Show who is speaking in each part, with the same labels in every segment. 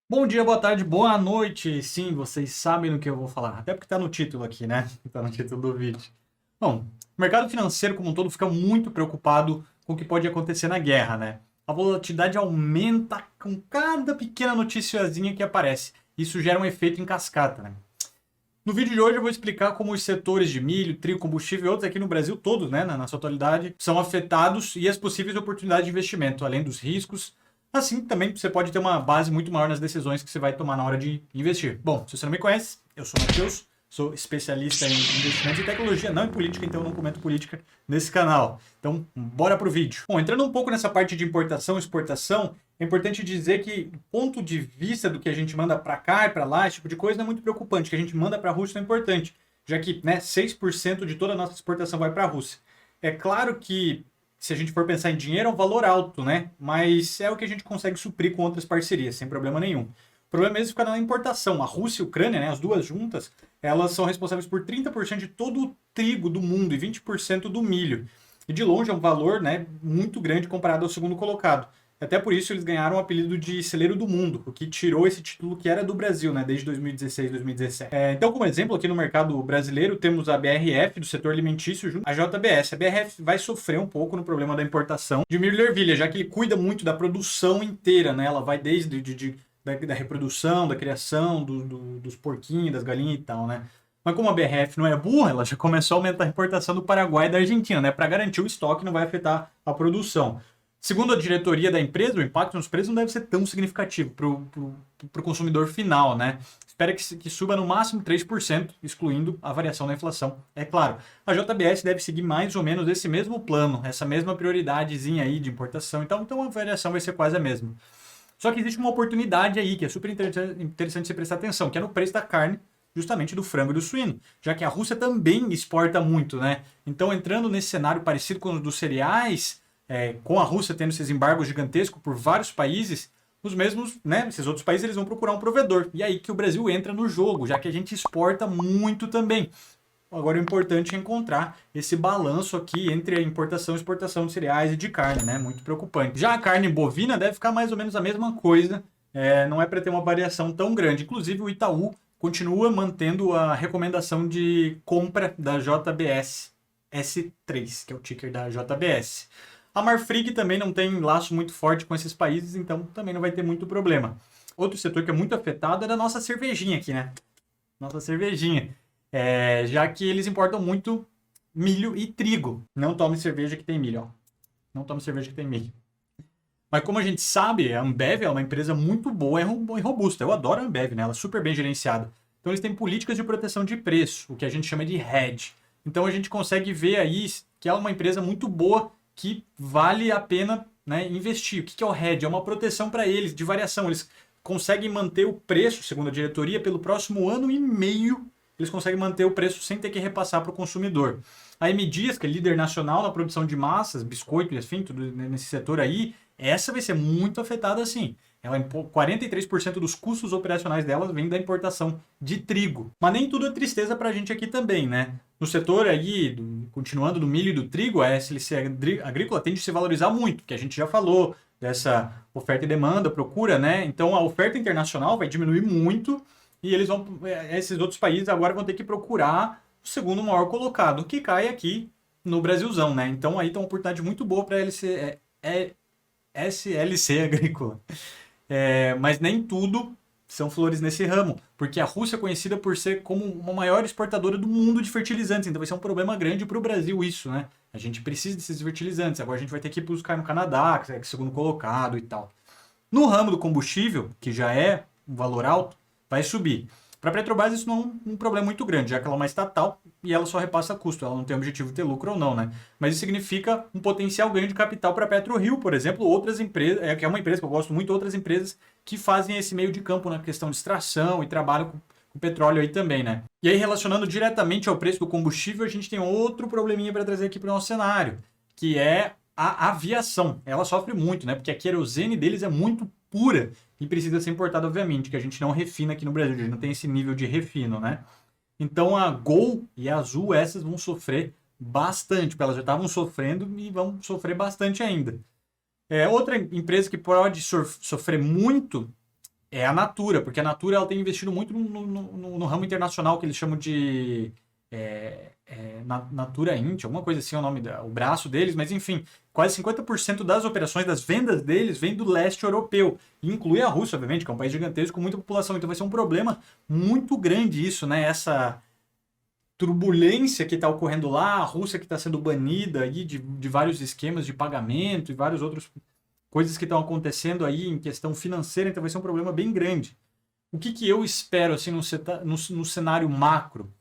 Speaker 1: Bom dia, boa tarde, boa noite. Sim, vocês sabem do que eu vou falar. Até porque tá no título aqui, né? Tá no título do vídeo. Bom, o mercado financeiro como um todo fica muito preocupado com o que pode acontecer na guerra, né? A volatilidade aumenta com cada pequena noticiazinha que aparece. Isso gera um efeito em cascata, né? No vídeo de hoje eu vou explicar como os setores de milho, trigo, combustível e outros aqui no Brasil, todos, né, na sua atualidade, são afetados e as possíveis oportunidades de investimento, além dos riscos. Assim, também você pode ter uma base muito maior nas decisões que você vai tomar na hora de investir. Bom, se você não me conhece, eu sou o Matheus, sou especialista em investimentos e tecnologia, não em política, então eu não comento política nesse canal. Então, bora pro vídeo. Bom, entrando um pouco nessa parte de importação e exportação, é importante dizer que o ponto de vista do que a gente manda para cá e para lá, esse tipo de coisa, não é muito preocupante. O que a gente manda para a Rússia é importante, já que 6% de toda a nossa exportação vai para a Rússia. É claro que, se a gente for pensar em dinheiro, é um valor alto, né? Mas é o que a gente consegue suprir com outras parcerias, sem problema nenhum. O problema mesmo fica na importação. A Rússia e a Ucrânia, né, as duas juntas, elas são responsáveis por 30% de todo o trigo do mundo e 20% do milho. E de longe é um valor, né, muito grande comparado ao segundo colocado. Até por isso eles ganharam o apelido de celeiro do mundo, o que tirou esse título que era do Brasil, né, desde 2016, 2017. Então, como exemplo, aqui no mercado brasileiro temos a BRF do setor alimentício junto à JBS. A BRF vai sofrer um pouco no problema da importação de milho e ervilha, já que ele cuida muito da produção inteira, né? Ela vai desde da reprodução, da criação dos porquinhos, das galinhas e tal, né? Mas como a BRF não é burra, ela já começou a aumentar a importação do Paraguai e da Argentina, né? Para garantir o estoque não vai afetar a produção. Segundo a diretoria da empresa, o impacto nos preços não deve ser tão significativo para o consumidor final, né? Espera que suba no máximo 3%, excluindo a variação da inflação. É claro, a JBS deve seguir mais ou menos esse mesmo plano, essa mesma prioridadezinha aí de importação, então a variação vai ser quase a mesma. Só que existe uma oportunidade aí que é super interessante você prestar atenção, que é no preço da carne, justamente do frango e do suíno, já que a Rússia também exporta muito, né? Então, entrando nesse cenário parecido com o dos cereais, com a Rússia tendo esses embargos gigantescos por vários países, os mesmos, né, esses outros países eles vão procurar um provedor. E aí que o Brasil entra no jogo, já que a gente exporta muito também. Agora o importante é encontrar esse balanço aqui entre a importação e exportação de cereais e de carne, né? Muito preocupante. Já a carne bovina deve ficar mais ou menos a mesma coisa, não é para ter uma variação tão grande. Inclusive o Itaú continua mantendo a recomendação de compra da JBS S3, que é o ticker da JBS. A Marfrig também não tem laço muito forte com esses países, então também não vai ter muito problema. Outro setor que é muito afetado é da nossa cervejinha aqui, né? Nossa cervejinha. Já que eles importam muito milho e trigo. Não tome cerveja que tem milho, ó. Não tome cerveja que tem milho. Mas como a gente sabe, a Ambev é uma empresa muito boa e robusta. Eu adoro a Ambev, né? Ela é super bem gerenciada. Então eles têm políticas de proteção de preço, o que a gente chama de hedge. Então a gente consegue ver aí que é uma empresa muito boa que vale a pena, né, investir. O que é o hedge? É uma proteção para eles de variação. Eles conseguem manter o preço, segundo a diretoria, pelo próximo ano e meio. Eles conseguem manter o preço sem ter que repassar para o consumidor. A M. Dias, que é líder nacional na produção de massas, biscoito, enfim, tudo nesse setor aí, essa vai ser muito afetada sim. 43% dos custos operacionais delas vem da importação de trigo. Mas nem tudo é tristeza para a gente aqui também, né? No setor aí, continuando do milho e do trigo, a SLC agrícola tende a se valorizar muito, que a gente já falou dessa oferta e demanda, procura, né? Então a oferta internacional vai diminuir muito e esses outros países agora vão ter que procurar o segundo maior colocado, que cai aqui no Brasilzão, né? Então aí tem uma oportunidade muito boa para a SLC agrícola. Mas nem tudo são flores nesse ramo, porque a Rússia é conhecida por ser como uma maior exportadora do mundo de fertilizantes, então vai ser um problema grande para o Brasil isso, né? A gente precisa desses fertilizantes, agora a gente vai ter que buscar no Canadá, que é segundo colocado e tal. No ramo do combustível, que já é um valor alto, vai subir. Para a Petrobras isso não é um problema muito grande, já que ela é uma estatal e ela só repassa custo, ela não tem objetivo de ter lucro ou não, né? Mas isso significa um potencial ganho de capital para a PetroRio, por exemplo, outras empresas, que é uma empresa que eu gosto muito, outras empresas que fazem esse meio de campo na questão de extração e trabalham com petróleo aí também, né? E aí, relacionando diretamente ao preço do combustível, a gente tem outro probleminha para trazer aqui para o nosso cenário, que é a aviação. Ela sofre muito, né? Porque a querosene deles é muito pura e precisa ser importada, obviamente, que a gente não refina aqui no Brasil, a gente não tem esse nível de refino, né? Então a Gol e a Azul, essas vão sofrer bastante, porque elas já estavam sofrendo e vão sofrer bastante ainda. Outra empresa que pode sofrer muito é a Natura, porque a Natura ela tem investido muito no ramo internacional que eles chamam de Natura Int, alguma coisa assim é o nome, o braço deles, mas enfim, quase 50% das operações, das vendas deles, vem do leste europeu. E inclui a Rússia, obviamente, que é um país gigantesco com muita população. Então vai ser um problema muito grande isso, né? Essa turbulência que está ocorrendo lá, a Rússia que está sendo banida aí de vários esquemas de pagamento e várias outras coisas que estão acontecendo aí em questão financeira, então vai ser um problema bem grande. O que eu espero assim no cenário macro?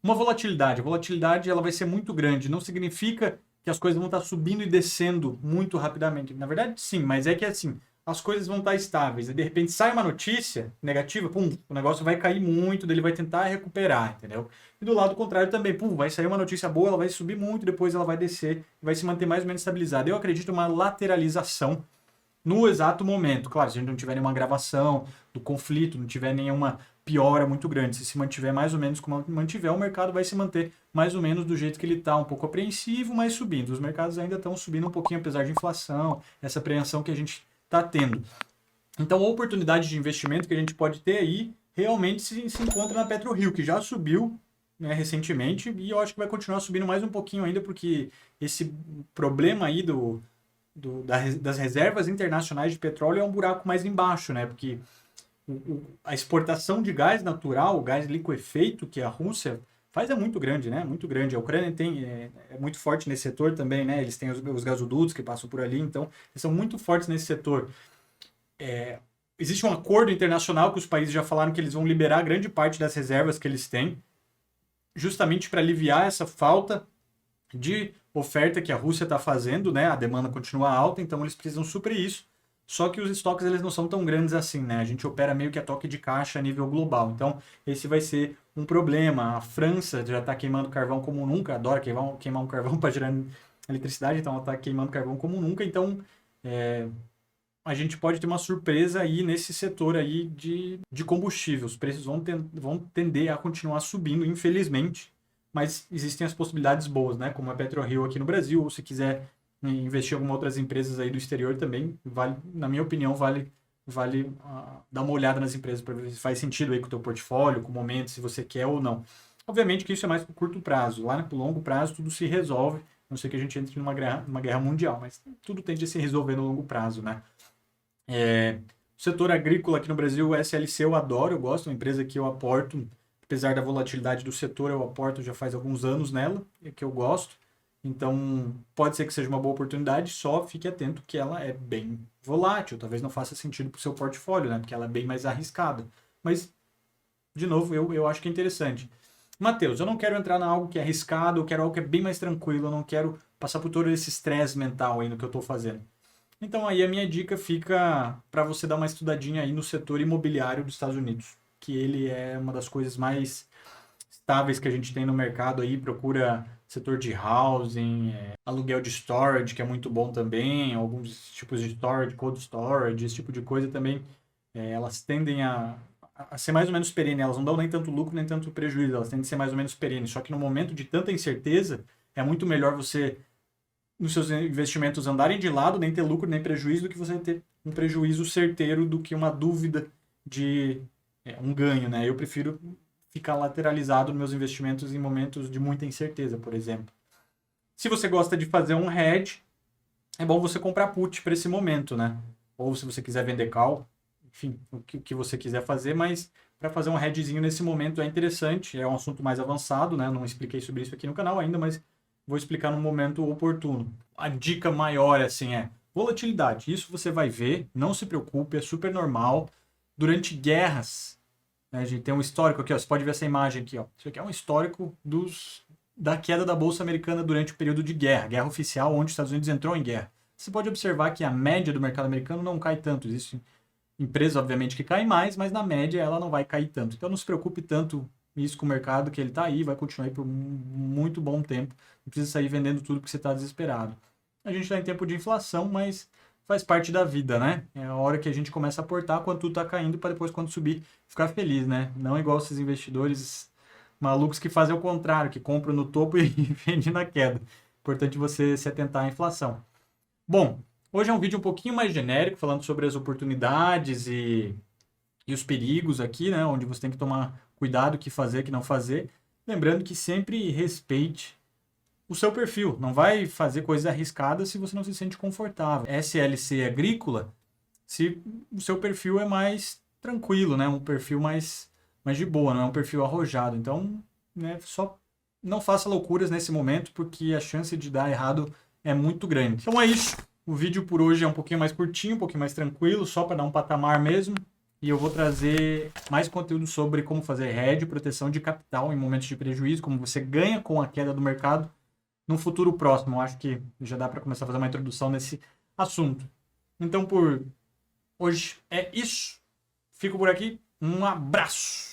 Speaker 1: Uma volatilidade. A volatilidade ela vai ser muito grande. Não significa que as coisas vão estar subindo e descendo muito rapidamente. Na verdade, sim, mas é que assim, as coisas vão estar estáveis. E de repente sai uma notícia negativa, pum, o negócio vai cair muito, daí ele vai tentar recuperar, entendeu? E do lado contrário também, pum, vai sair uma notícia boa, ela vai subir muito, depois ela vai descer, vai se manter mais ou menos estabilizada. Eu acredito uma lateralização no exato momento. Claro, se a gente não tiver nenhuma agravação do conflito, não tiver nenhuma piora muito grande, se mantiver mais ou menos como mantiver, o mercado vai se manter mais ou menos do jeito que ele está, um pouco apreensivo, mas subindo. Os mercados ainda estão subindo um pouquinho, apesar de inflação, essa apreensão que a gente está tendo. Então, a oportunidade de investimento que a gente pode ter aí realmente se encontra na PetroRio, que já subiu, né, recentemente, e eu acho que vai continuar subindo mais um pouquinho ainda, porque esse problema aí das reservas internacionais de petróleo é um buraco mais embaixo, né? Porque a exportação de gás natural, o gás liquefeito que a Rússia faz é muito grande, né? Muito grande. A Ucrânia é muito forte nesse setor também, né? Eles têm os gasodutos que passam por ali, então eles são muito fortes nesse setor. Existe um acordo internacional que os países já falaram que eles vão liberar grande parte das reservas que eles têm, justamente para aliviar essa falta de oferta que a Rússia está fazendo, né? A demanda continua alta, então eles precisam suprir isso. Só que os estoques eles não são tão grandes assim, né? A gente opera meio que a toque de caixa a nível global. Então, esse vai ser um problema. A França já está queimando carvão como nunca, adora queimar um carvão para gerar eletricidade, então ela está queimando carvão como nunca. Então, a gente pode ter uma surpresa aí nesse setor aí de combustível. Os preços vão tender a continuar subindo, infelizmente, mas existem as possibilidades boas, né? Como a PetroRio aqui no Brasil, ou se quiser investir em algumas outras empresas aí do exterior também, vale, na minha opinião, vale dar uma olhada nas empresas para ver se faz sentido aí com o teu portfólio, com o momento, se você quer ou não. Obviamente que isso é mais para o curto prazo. Lá no longo prazo tudo se resolve, a não ser que a gente entre numa guerra mundial, mas tudo tende a se resolver no longo prazo, né? O setor agrícola aqui no Brasil, o SLC eu adoro, eu gosto, é uma empresa que eu aporto, apesar da volatilidade do setor, eu aporto já faz alguns anos nela, é que eu gosto. Então, pode ser que seja uma boa oportunidade, só fique atento que ela é bem volátil, talvez não faça sentido para o seu portfólio, né? Porque ela é bem mais arriscada. Mas, de novo, eu acho que é interessante. Matheus, eu não quero entrar em algo que é arriscado, eu quero algo que é bem mais tranquilo, eu não quero passar por todo esse estresse mental aí no que eu estou fazendo. Então aí a minha dica fica para você dar uma estudadinha aí no setor imobiliário dos Estados Unidos, que ele é uma das coisas mais estáveis que a gente tem no mercado aí, procura setor de housing, aluguel de storage, que é muito bom também, alguns tipos de storage, cold storage, esse tipo de coisa também, elas tendem a ser mais ou menos perene, elas não dão nem tanto lucro nem tanto prejuízo, elas tendem a ser mais ou menos perene, só que no momento de tanta incerteza, é muito melhor você nos seus investimentos andarem de lado, nem ter lucro nem prejuízo, do que você ter um prejuízo certeiro do que uma dúvida de um ganho, né? Eu prefiro ficar lateralizado nos meus investimentos em momentos de muita incerteza, por exemplo. Se você gosta de fazer um hedge, é bom você comprar put para esse momento, né? Ou se você quiser vender call, enfim, o que você quiser fazer, mas para fazer um hedgezinho nesse momento é interessante, é um assunto mais avançado, né? Não expliquei sobre isso aqui no canal ainda, mas vou explicar no momento oportuno. A dica maior, assim, é volatilidade. Isso você vai ver, não se preocupe, é super normal. Durante guerras, né, a gente tem um histórico aqui, ó, você pode ver essa imagem aqui. Ó. Isso aqui é um histórico da queda da Bolsa Americana durante o período de guerra oficial, onde os Estados Unidos entrou em guerra. Você pode observar que a média do mercado americano não cai tanto. Existem empresas, obviamente, que caem mais, mas na média ela não vai cair tanto. Então não se preocupe tanto isso com o mercado, que ele está aí, vai continuar aí por muito bom tempo. Não precisa sair vendendo tudo porque você está desesperado. A gente está em tempo de inflação, mas faz parte da vida, né? É a hora que a gente começa a aportar quando tudo está caindo, para depois, quando subir, ficar feliz, né? Não igual esses investidores malucos que fazem o contrário, que compram no topo e vendem na queda. Importante você se atentar à inflação. Bom, hoje é um vídeo um pouquinho mais genérico, falando sobre as oportunidades e e os perigos aqui, né? Onde você tem que tomar cuidado, o que fazer, o que não fazer. Lembrando que sempre respeite o seu perfil. Não vai fazer coisas arriscadas se você não se sente confortável. SLC agrícola, se o seu perfil é mais tranquilo, né? Um perfil mais de boa, não é um perfil arrojado. Então, né, só não faça loucuras nesse momento, porque a chance de dar errado é muito grande. Então é isso. O vídeo por hoje é um pouquinho mais curtinho, um pouquinho mais tranquilo, só para dar um patamar mesmo. E eu vou trazer mais conteúdo sobre como fazer hedge, proteção de capital em momentos de prejuízo, como você ganha com a queda do mercado num futuro próximo. Eu acho que já dá para começar a fazer uma introdução nesse assunto. Então, por hoje é isso. Fico por aqui. Um abraço!